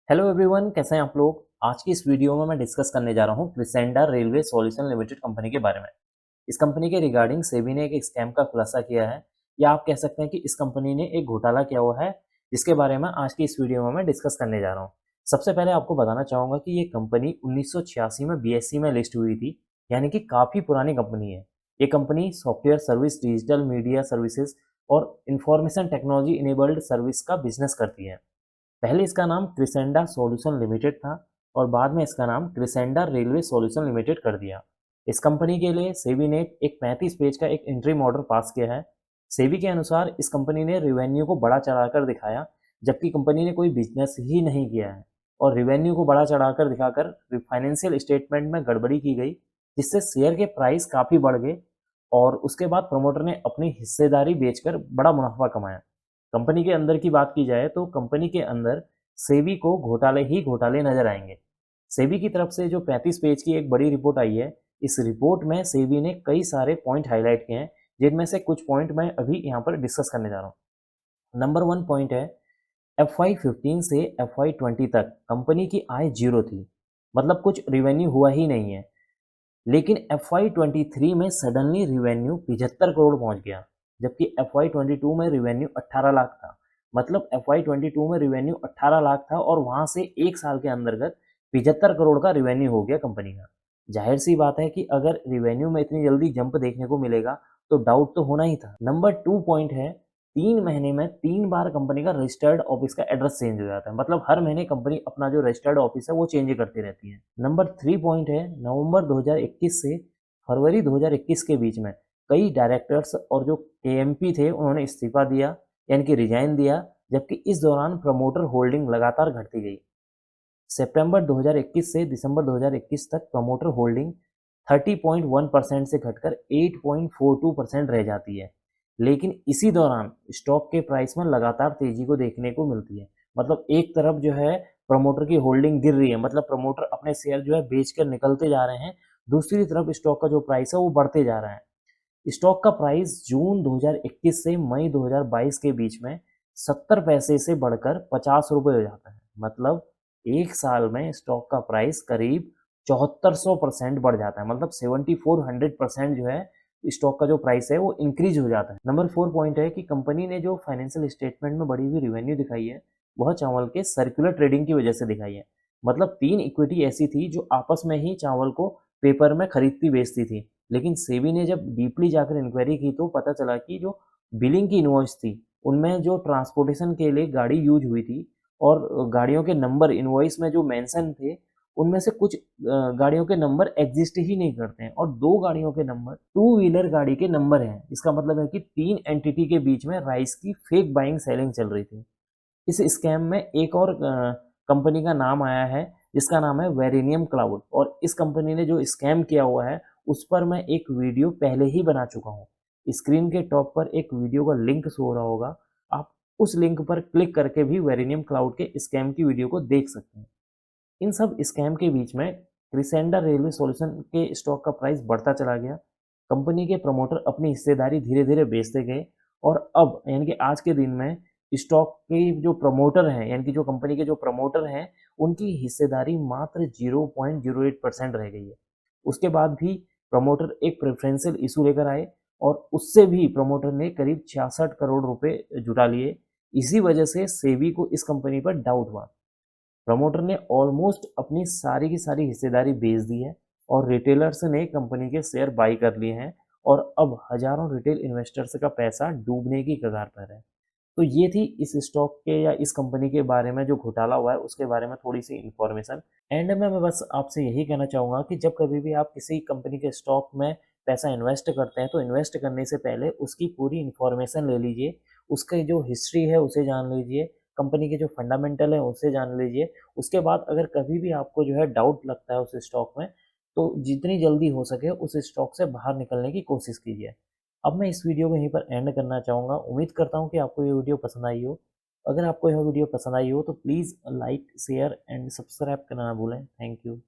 Hello everyone, कैसे हैं आप लोग। आज की इस वीडियो में मैं डिस्कस करने जा रहा हूं क्रिसेंडा रेलवे सॉल्यूशन लिमिटेड कंपनी के बारे में। इस कंपनी के रिगार्डिंग सेबी ने एक स्कैम का खुलासा किया है, या आप कह सकते हैं कि इस कंपनी ने एक घोटाला किया हुआ है, जिसके बारे में आज की इस वीडियो में मैं डिस्कस करने जा रहा हूँ। सबसे पहले आपको बताना चाहूँगा कि ये कंपनी 1986 में BSE में लिस्ट हुई थी, यानी कि काफ़ी पुरानी कंपनी है। ये company software service, digital media services और इंफॉर्मेशन टेक्नोलॉजी इनेबल्ड सर्विस का बिजनेस करती है। पहले इसका नाम क्रिसेंडा सॉल्यूशन लिमिटेड था और बाद में इसका नाम क्रिसेंडा रेलवे सॉल्यूशन लिमिटेड कर दिया। इस कंपनी के लिए सेबी ने एक 35 पेज का एक इंट्रीम ऑर्डर पास किया है। सेबी के अनुसार इस कंपनी ने रिवेन्यू को बड़ा चढ़ाकर दिखाया, जबकि कंपनी ने कोई बिजनेस ही नहीं किया है, और रिवेन्यू को बड़ा चढ़ाकर दिखाकर फाइनेंशियल स्टेटमेंट में गड़बड़ी की गई, जिससे शेयर के प्राइस काफ़ी बढ़ गए और उसके बाद प्रमोटर ने अपनी हिस्सेदारी बेचकर बड़ा मुनाफा कमाया। कंपनी के अंदर की बात की जाए तो कंपनी के अंदर सेबी को घोटाले ही घोटाले नजर आएंगे। सेबी की तरफ से जो 35 पेज की एक बड़ी रिपोर्ट आई है, इस रिपोर्ट में सेबी ने कई सारे पॉइंट हाईलाइट किए हैं, जिनमें से कुछ पॉइंट मैं अभी यहाँ पर डिस्कस करने जा रहा हूँ। नंबर 1 पॉइंट है, FY15 से FY20 तक कंपनी की आय जीरो थी, मतलब कुछ रिवेन्यू हुआ ही नहीं है। लेकिन FY23 में सडनली रिवेन्यू 75 करोड़ पहुंच गया, जबकि FY22 में रिवेन्यू 18 लाख था। मतलब FY22 में रिवेन्यू 18 लाख था और वहां से एक साल के अंतर्गत 75 करोड़ का रिवेन्यू हो गया कंपनी का। जाहिर सी बात है कि अगर रिवेन्यू में इतनी जल्दी जंप देखने को मिलेगा तो डाउट तो होना ही था। नंबर 2 पॉइंट है, 3 महीने में 3 बार कंपनी का रजिस्टर्ड ऑफिस का एड्रेस चेंज हो जाता है। मतलब हर महीने कंपनी अपना जो रजिस्टर्ड ऑफिस है वो चेंज करती रहती है। नंबर 3 पॉइंट है, नवंबर 2021 से फरवरी 2021 के बीच में कई डायरेक्टर्स और जो KMP थे उन्होंने इस्तीफा दिया, यानी कि रिजाइन दिया, जबकि इस दौरान प्रमोटर होल्डिंग लगातार घटती गई। सितंबर 2021 से दिसंबर 2021 तक प्रमोटर होल्डिंग 30.1% से घटकर 8.42% रह जाती है। लेकिन इसी दौरान स्टॉक के प्राइस में लगातार तेजी को देखने को मिलती है। मतलब एक तरफ जो है प्रमोटर की होल्डिंग गिर रही है, मतलब प्रमोटर अपने शेयर जो है बेचकर निकलते जा रहे हैं, दूसरी तरफ स्टॉक का जो प्राइस है वो बढ़ते जा रहा है। स्टॉक का प्राइस जून 2021 से मई 2022 के बीच में 70 पैसे से बढ़कर 50 रुपये हो जाता है। मतलब एक साल में स्टॉक का प्राइस करीब 7400% बढ़ जाता है। मतलब 7400% जो है स्टॉक का जो प्राइस है वो इंक्रीज हो जाता है। नंबर 4 पॉइंट है कि कंपनी ने जो फाइनेंशियल स्टेटमेंट में बढ़ी हुई रिवेन्यू दिखाई है, वह चावल के सर्कुलर ट्रेडिंग की वजह से दिखाई है। मतलब 3 इक्विटी ऐसी थी जो आपस में ही चावल को पेपर में खरीदती बेचती थी। लेकिन सेबी ने जब डीपली जाकर इंक्वायरी की तो पता चला कि जो बिलिंग की इनवॉइस थी, उनमें जो ट्रांसपोर्टेशन के लिए गाड़ी यूज हुई थी और गाड़ियों के नंबर इनवॉइस में जो मेंशन थे, उनमें से कुछ गाड़ियों के नंबर एग्जिस्ट ही नहीं करते हैं, और 2 गाड़ियों के नंबर टू व्हीलर गाड़ी के नंबर हैं। इसका मतलब है कि 3 एंटिटी के बीच में राइस की फेक बाइंग सेलिंग चल रही थी। इस स्कैम में एक और कंपनी का नाम आया है, जिसका नाम है वेरिनियम क्लाउड, और इस कंपनी ने जो स्कैम किया हुआ है उस पर मैं एक वीडियो पहले ही बना चुका हूँ। स्क्रीन के टॉप पर एक वीडियो का लिंक शो हो रहा होगा, आप उस लिंक पर क्लिक करके भी वेरिनियम क्लाउड के स्कैम की वीडियो को देख सकते हैं। इन सब स्कैम के बीच में क्रिसेंडा रेलवे सॉल्यूशन के स्टॉक का प्राइस बढ़ता चला गया। कंपनी के प्रमोटर अपनी हिस्सेदारी धीरे धीरे बेचते गए, और अब यानी कि आज के दिन में स्टॉक के जो प्रमोटर हैं, यानी कि जो कंपनी के जो प्रमोटर हैं, उनकी हिस्सेदारी मात्र 0.08% रह गई है। उसके बाद भी प्रमोटर एक प्रेफरेंशियल इशू लेकर आए, और उससे भी प्रमोटर ने करीब 66 करोड़ रुपए जुटा लिए। इसी वजह से सेबी को इस कंपनी पर डाउट हुआ। प्रमोटर ने ऑलमोस्ट अपनी सारी की सारी हिस्सेदारी बेच दी है, और रिटेलर्स ने कंपनी के शेयर बाई कर लिए हैं, और अब हजारों रिटेल इन्वेस्टर्स का पैसा डूबने की कगार पर है। तो ये थी इस स्टॉक के या इस कंपनी के बारे में जो घोटाला हुआ है उसके बारे में थोड़ी सी इन्फॉर्मेशन। एंड में मैं बस आपसे यही कहना चाहूँगा कि जब कभी भी आप किसी कंपनी के स्टॉक में पैसा इन्वेस्ट करते हैं तो इन्वेस्ट करने से पहले उसकी पूरी इन्फॉर्मेशन ले लीजिए, उसकी जो हिस्ट्री है उसे जान लीजिए, कंपनी के जो फंडामेंटल है उसे जान लीजिए। उसके बाद अगर कभी भी आपको जो है डाउट लगता है उस स्टॉक में, तो जितनी जल्दी हो सके उस स्टॉक से बाहर निकलने की कोशिश कीजिए। अब मैं इस वीडियो को यहीं पर एंड करना चाहूँगा। उम्मीद करता हूँ कि आपको ये वीडियो पसंद आई हो। अगर आपको यह वीडियो पसंद आई हो तो please like, share and subscribe करना ना भूलें। Thank you.